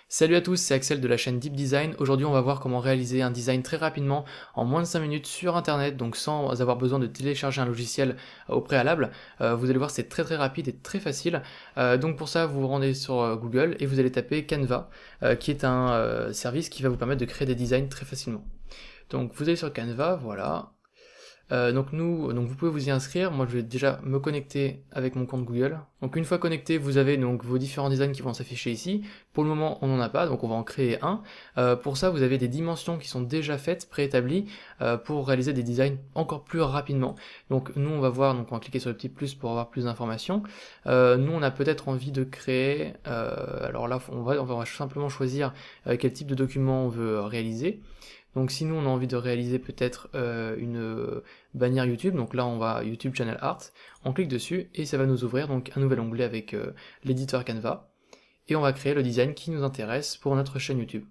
Salut à tous, c'est Axel de la chaîne Deep Design. Aujourd'hui, on va voir comment réaliser un design très rapidement, en moins de 5 minutes sur internet, donc sans avoir besoin de télécharger un logiciel au préalable. Vous allez voir, c'est très rapide et très facile. Donc pour ça, vous vous rendez sur Google et vous allez taper Canva, qui est un service qui va vous permettre de créer des designs très facilement. Donc vous allez sur Canva, voilà. Donc vous pouvez vous y inscrire. Moi, je vais déjà me connecter avec mon compte Google. Donc une fois connecté, vous avez donc vos différents designs qui vont s'afficher ici. Pour le moment, on n'en a pas, donc on va en créer un. Pour ça, vous avez des dimensions qui sont déjà faites, préétablies, pour réaliser des designs encore plus rapidement. Donc nous, on va voir, donc on va cliquer sur le petit plus pour avoir plus d'informations. Nous, on a peut-être envie de créer. Alors là, on va simplement choisir quel type de document on veut réaliser. Donc si nous on a envie de réaliser peut-être une bannière YouTube, donc là on va YouTube Channel Art, on clique dessus et ça va nous ouvrir donc un nouvel onglet avec l'éditeur Canva, et on va créer le design qui nous intéresse pour notre chaîne YouTube.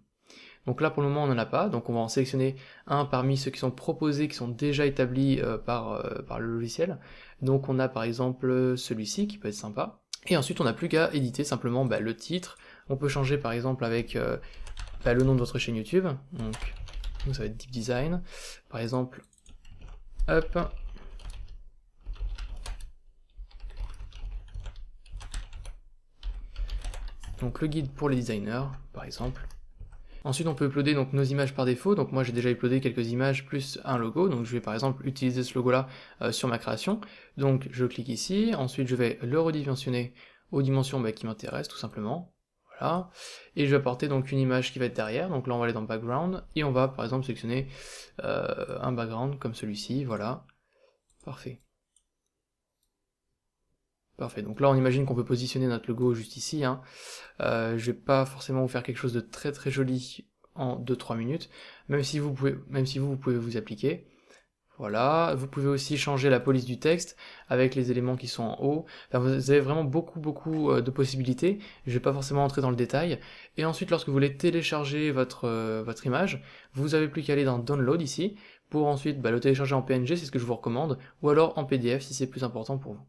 Donc là pour le moment on n'en a pas, donc on va en sélectionner un parmi ceux qui sont proposés, qui sont déjà établis par le logiciel. Donc on a par exemple celui-ci qui peut être sympa, et ensuite on n'a plus qu'à éditer simplement le titre. On peut changer par exemple avec le nom de votre chaîne YouTube, donc ça va être Deep Design, par exemple, hop, donc le guide pour les designers, par exemple. Ensuite, on peut uploader donc nos images par défaut. Donc moi, j'ai déjà uploadé quelques images plus un logo. Donc je vais par exemple utiliser ce logo-là sur ma création. Donc je clique ici. Ensuite, je vais le redimensionner aux dimensions qui m'intéressent, tout simplement. Voilà. Et je vais apporter donc une image qui va être derrière. Donc là, on va aller dans Background. Et on va par exemple sélectionner un background comme celui-ci. Voilà. Parfait. Parfait, donc là on imagine qu'on peut positionner notre logo juste ici, hein. Je vais pas forcément vous faire quelque chose de très joli en 2-3 minutes, même si vous pouvez vous appliquer. Voilà, vous pouvez aussi changer la police du texte avec les éléments qui sont en haut. Enfin, vous avez vraiment beaucoup de possibilités, je vais pas forcément entrer dans le détail. Et ensuite, lorsque vous voulez télécharger votre image, vous avez plus qu'à aller dans Download ici, pour ensuite le télécharger en PNG, c'est ce que je vous recommande, ou alors en PDF si c'est plus important pour vous.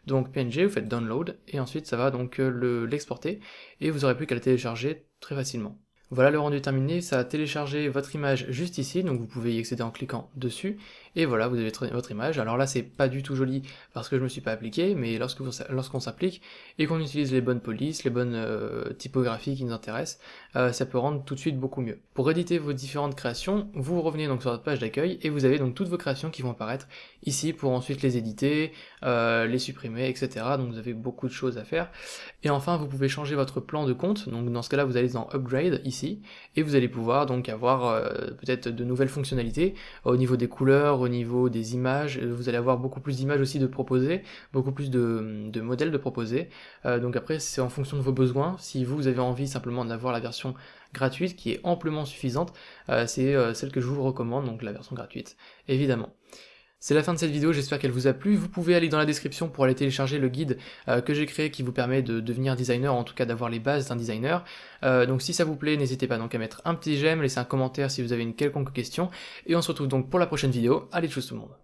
Donc PNG, vous faites Download, et ensuite ça va donc l'exporter, et vous aurez plus qu'à le télécharger très facilement. Voilà le rendu terminé, ça a téléchargé votre image juste ici, donc vous pouvez y accéder en cliquant dessus, et voilà, vous avez votre image. Alors là, c'est pas du tout joli parce que je me suis pas appliqué, mais lorsqu'on s'applique et qu'on utilise les bonnes polices, les bonnes typographies qui nous intéressent, ça peut rendre tout de suite beaucoup mieux. Pour éditer vos différentes créations, vous revenez donc sur votre page d'accueil, et vous avez donc toutes vos créations qui vont apparaître ici pour ensuite les éditer, les supprimer, etc. Donc vous avez beaucoup de choses à faire. Et enfin, vous pouvez changer votre plan de compte, donc dans ce cas-là, vous allez dans Upgrade, ici, et vous allez pouvoir donc avoir peut-être de nouvelles fonctionnalités au niveau des couleurs, au niveau des images. Vous allez avoir beaucoup plus d'images aussi de proposer, beaucoup plus de modèles de proposer. Donc après, c'est en fonction de vos besoins. Si vous avez envie simplement d'avoir la version gratuite qui est amplement suffisante, c'est celle que je vous recommande, donc la version gratuite, évidemment. C'est la fin de cette vidéo, j'espère qu'elle vous a plu. Vous pouvez aller dans la description pour aller télécharger le guide que j'ai créé qui vous permet de devenir designer, en tout cas d'avoir les bases d'un designer. Donc si ça vous plaît, n'hésitez pas donc à mettre un petit j'aime, laisser un commentaire si vous avez une quelconque question, et on se retrouve donc pour la prochaine vidéo. Allez, tchuss tout le monde.